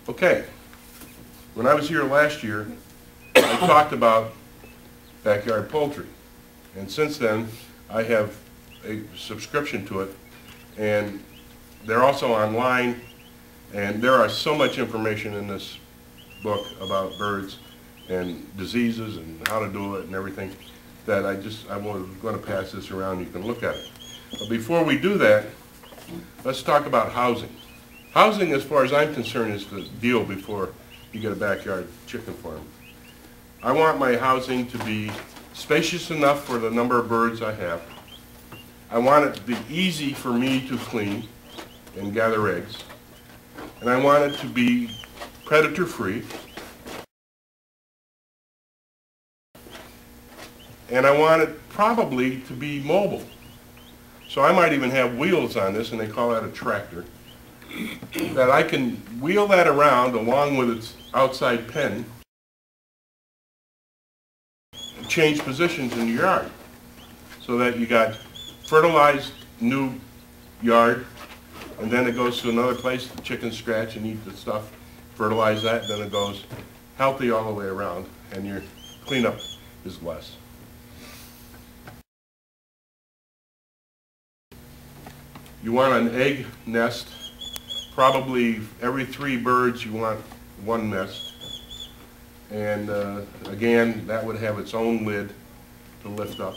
Okay, when I was here last year, I talked about backyard poultry. And since then, I have a subscription to it. And they're also online. And there are so much information in this book about birds and diseases and how to do it and everything that I was going to pass this around. You can look at it. But before we do that, let's talk about housing. Housing, as far as I'm concerned, is the deal before you get a backyard chicken farm. I want my housing to be spacious enough for the number of birds I have. I want it to be easy for me to clean and gather eggs. And I want it to be predator-free. And I want it probably to be mobile. So I might even have wheels on this, and they call that a tractor, that I can wheel that around along with its outside pen and change positions in your yard. So that you got fertilized new yard, and then it goes to another place, the chickens scratch and eat the stuff, fertilize that, then it goes healthy all the way around, and your cleanup is less. You want an egg nest. Probably every 3 birds you want 1 nest. And again, that would have its own lid to lift up.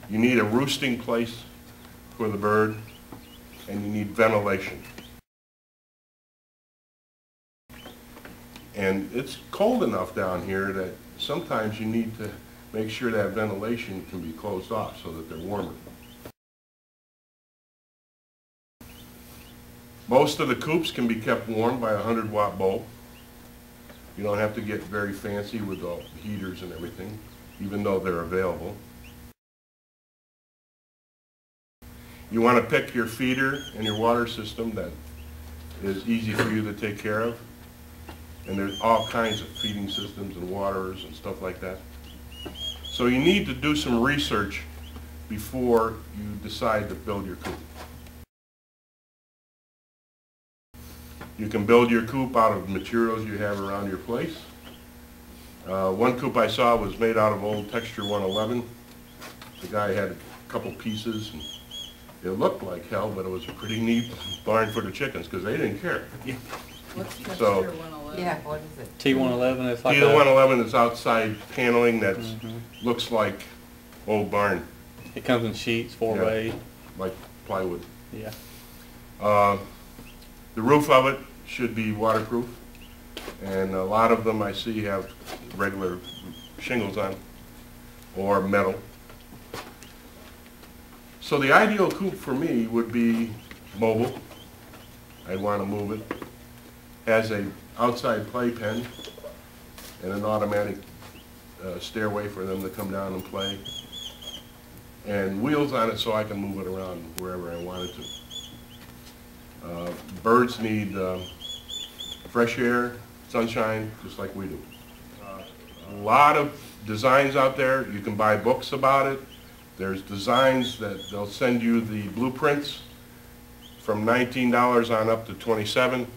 You need a roosting place for the bird, and you need ventilation. And it's cold enough down here that sometimes you need to make sure that ventilation can be closed off so that they're warmer. Most of the coops can be kept warm by a 100-watt bulb. You don't have to get very fancy with the heaters and everything, even though they're available. You want to pick your feeder and your water system that is easy for you to take care of. And there's all kinds of feeding systems and waterers and stuff like that. So you need to do some research before you decide to build your coop. You can build your coop out of materials you have around your place. One coop I saw was made out of old Texture 111. The guy had a couple pieces, and it looked like hell, but it was a pretty neat barn for the chickens because they didn't care. What's Texture So, 111? Yeah, what is it? T111 is like T111 is outside paneling that looks like old barn. It comes in sheets, 4x8. Like plywood. Yeah. The roof of it should be waterproof, and a lot of them I see have regular shingles on or metal. So the ideal coop for me would be mobile. I'd want to move it. Has a outside playpen and an automatic stairway for them to come down and play, and wheels on it so I can move it around wherever I wanted to. Birds need fresh air, sunshine, just like we do. A lot of designs out there. You can buy books about it. There's designs that they'll send you the blueprints from $19 on up to $27.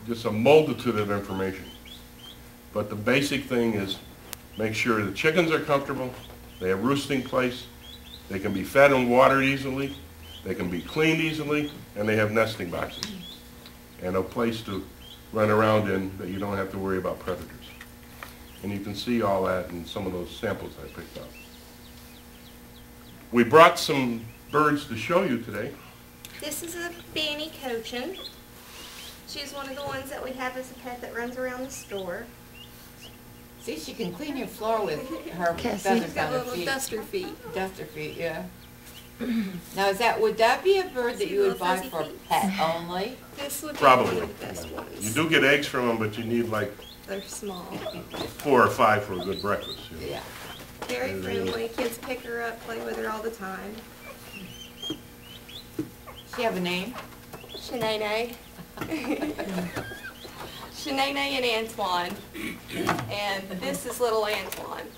Just a multitude of information. But the basic thing is make sure the chickens are comfortable, they have roosting place, they can be fed and watered easily, they can be cleaned easily, and they have nesting boxes. And a place to run around in that you don't have to worry about predators. And you can see all that in some of those samples I picked up. We brought some birds to show you today. This is a Fannin Coachin. She's one of the ones that we have as a pet that runs around the store. See, she can clean your floor with her She's feathers got on her little feet. duster feet. Duster feet, yeah. Now, would that be a bird that See you would little buy fuzzy for feet? pet only? This would be Probably. one of the best ones. You do get eggs from them, but you need like They're small. 4 or 5 for a good breakfast. You know. Yeah. Very friendly. Kids pick her up, play with her all the time. She have a name? Shanae. Shanae and Antoine. And this is little Antoine.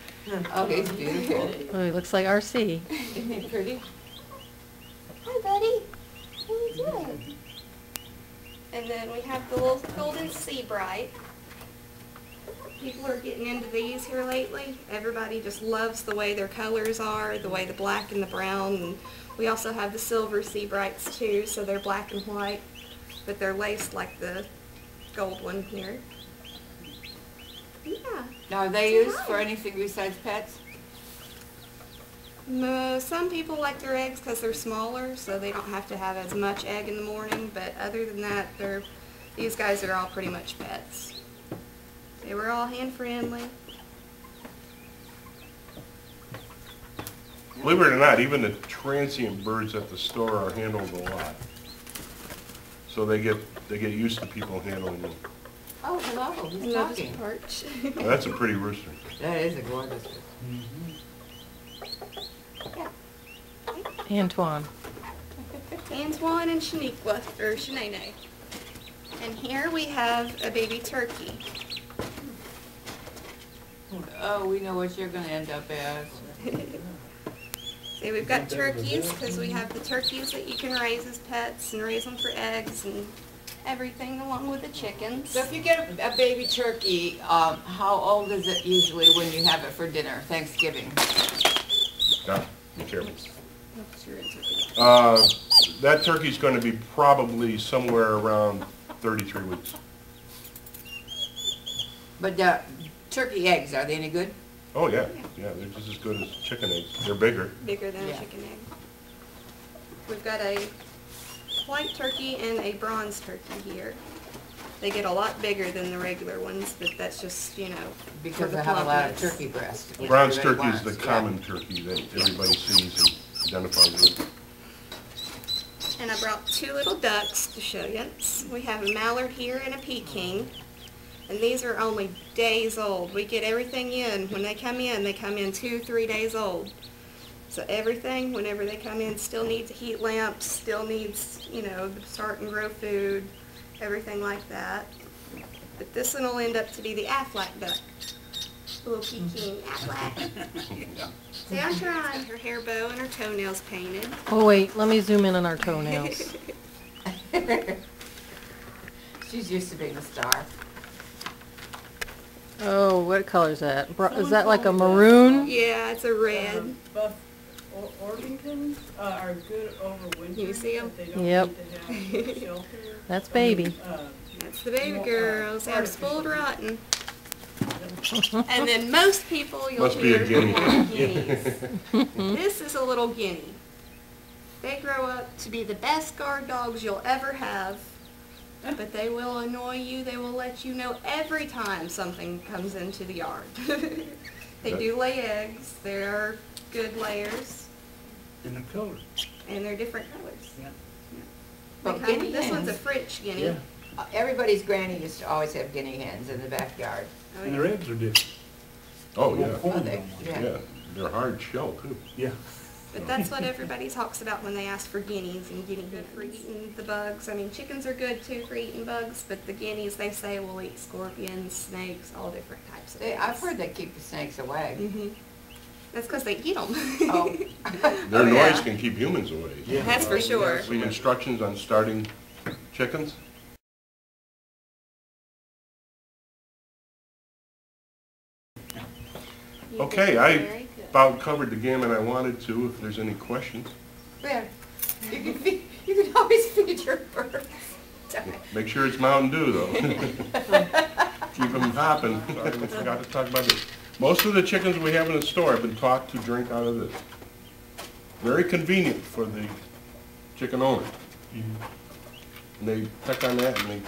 Oh, he's beautiful. Oh, he looks like RC. Isn't he pretty? Hi, buddy. What are you doing? And then we have the little golden sea bright. People are getting into these here lately. Everybody just loves the way their colors are, the way the black and the brown. And we also have the silver sea brights too, so they're black and white, but they're laced like the gold one here. Yeah. Now, are they used for anything besides pets? No, some people like their eggs because they're smaller, so they don't have to have as much egg in the morning, but other than that, these guys are all pretty much pets. They were all hand-friendly. Believe it or not, even the transient birds at the store are handled a lot. So they get used to people handling them. Oh, hello, who's Another talking? perch. Now, that's a pretty rooster. That is a gorgeous Antoine. Antoine and Shaniqua, or Shanae. And here we have a baby turkey. Oh, we know what you're gonna end up as. See, we've got turkeys because we have the turkeys that you can raise as pets and raise them for eggs and everything along with the chickens. So if you get a baby turkey, how old is it usually when you have it for dinner, Thanksgiving? Now, be careful. What's your turkey? That turkey's going to be probably somewhere around 33 weeks. But the turkey eggs, are they any good? Oh, yeah. Yeah, they're just as good as chicken eggs. They're bigger. Bigger than Yeah. a chicken egg. We've got a white turkey and a bronze turkey here. They get a lot bigger than the regular ones, but that's just, you know, Because for the they have a lot of plumpness. turkey breast. which Bronze everybody turkey is the wants, yeah. common turkey that everybody sees and identifies with. And I brought two little ducks to show you. We have a mallard here and a Peking. And these are only days old. We get everything in. When they come in 2-3 days old. So everything, whenever they come in, still needs a heat lamp, still needs, you know, to start and grow food, everything like that. But this one will end up to be the Aflac duck. Little Peking Aflac. See, I'm trying. Her hair bow and her toenails painted. Oh wait, let me zoom in on our toenails. She's used to being a star. Oh, what color is that? Is that like a maroon? Yeah, it's a red. Buff Orpingtons are good over winter. You see 'em? But they don't Yep. need to have shelter. That's baby. That's the baby girls. They're spoiled rotten. And then most people you'll Must be a hear guinea. want guineas. This is a little guinea. They grow up to be the best guard dogs you'll ever have. But they will annoy you. They will let you know every time something comes into the yard. They do lay eggs. They're good layers. In the color. And they're different colors. Yeah. But They come- guinea this one's a hens. French guinea. Yeah. Everybody's granny used to always have guinea hens in the backyard. Oh, And yeah. their eggs are different. Oh, yeah. Little corn Oh, they- on them. yeah. Yeah, they're hard shell, too. Yeah. But that's what everybody talks about when they ask for guineas and guinea good for eating the bugs. I mean, chickens are good too for eating bugs, but the guineas, they say, will eat scorpions, snakes, all different types of things. I've heard they keep the snakes away. Hmm. That's because they eat them. Oh. Their Oh, yeah. noise can keep humans away. Yeah. That's for sure. Some instructions on starting chickens? Okay, I about covered the gamut I wanted to, if there's any questions. Yeah. You can always feed your birds. Make sure it's Mountain Dew, though. Keep them hopping. Sorry, we forgot to talk about this. Most of the chickens we have in the store have been taught to drink out of this. Very convenient for the chicken owner. And they peck on that, and they,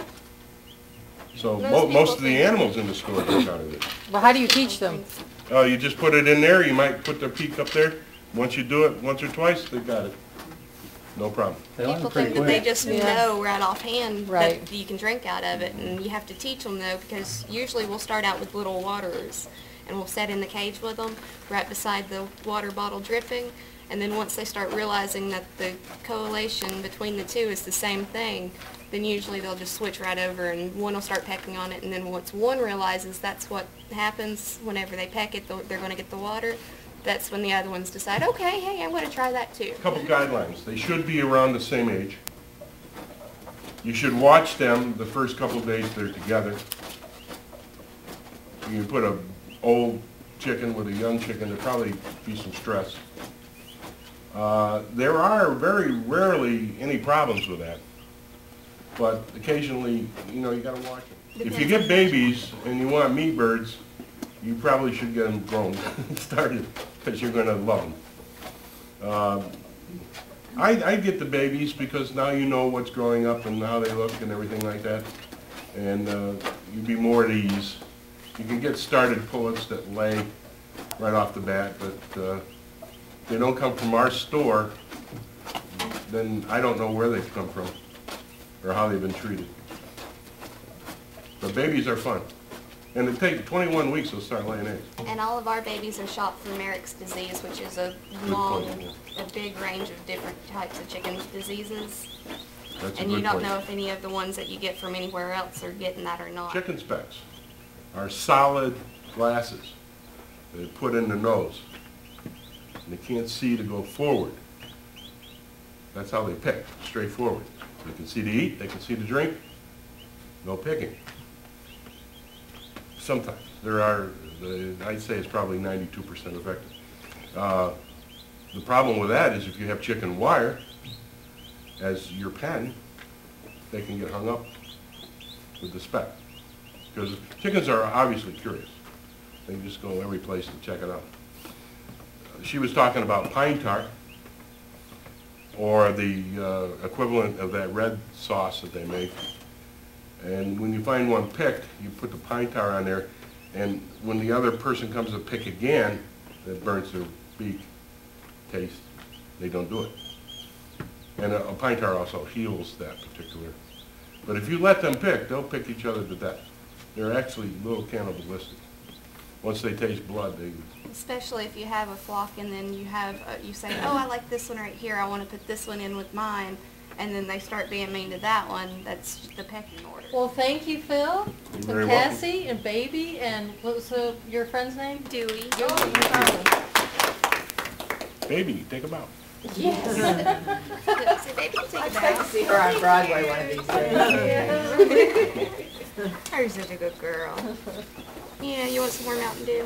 so Most most of people the think- animals in the store drink out of this. Well, how do you teach them? You just put it in there, you might put their beak up there. Once you do it once or twice, they got it. No problem. They learn People pretty think that they quick. just Yeah. know right offhand Right. that you can drink out of it, and you have to teach them though, because usually we'll start out with little waterers, and we'll set in the cage with them right beside the water bottle dripping, and then once they start realizing that the correlation between the two is the same thing, then usually they'll just switch right over, and one will start pecking on it, and then once one realizes that's what happens whenever they peck it, they're going to get the water. That's when the other ones decide, okay, hey, I'm going to try that too. Couple guidelines. They should be around the same age. You should watch them the first couple days they're together. You can put a old chicken with a young chicken, there'll probably be some stress. There are very rarely any problems with that, but occasionally, you know, you gotta watch them. If you get babies and you want meat birds, you probably should get them grown, started, because you're gonna love them. I get the babies because now you know what's growing up and how they look and everything like that, and you'd be more at ease. You can get started pullets that lay right off the bat, but they don't come from our store, then I don't know where they've come from or how they've been treated. But babies are fun. And it takes 21 weeks to start laying eggs. And all of our babies are shot for Merrick's disease, which is a big range of different types of chicken diseases. That's a And you good don't point. know if any of the ones that you get from anywhere else are getting that or not. Chicken specks are solid glasses they put in the nose. And they can't see to go forward. That's how they pick, straight forward. They can see to eat, they can see to drink, no picking. Sometimes. There are, I'd say it's probably 92% effective. The problem with that is if you have chicken wire as your pen, they can get hung up with the speck. Because chickens are obviously curious. They just go every place to check it out. She was talking about pine tar, or the equivalent of that red sauce that they make. And when you find one picked, you put the pine tar on there, and when the other person comes to pick again, that burns their beak, taste, they don't do it. And a pine tar also heals that particular. But if you let them pick, they'll pick each other to death. They're actually a little cannibalistic. Once they taste blood, they... Especially if you have a flock and then you have, you say, oh, I like this one right here, I want to put this one in with mine, and then they start being mean to that one, that's the pecking order. Well, thank you, Phil, You're and very welcome. Cassie, and Baby, and what was your friend's name? Dewey. Baby, take them out. Yes. So baby, take I'd it like to out. see her on Broadway one of these days. You're such a good girl. Yeah, you want some more Mountain Dew?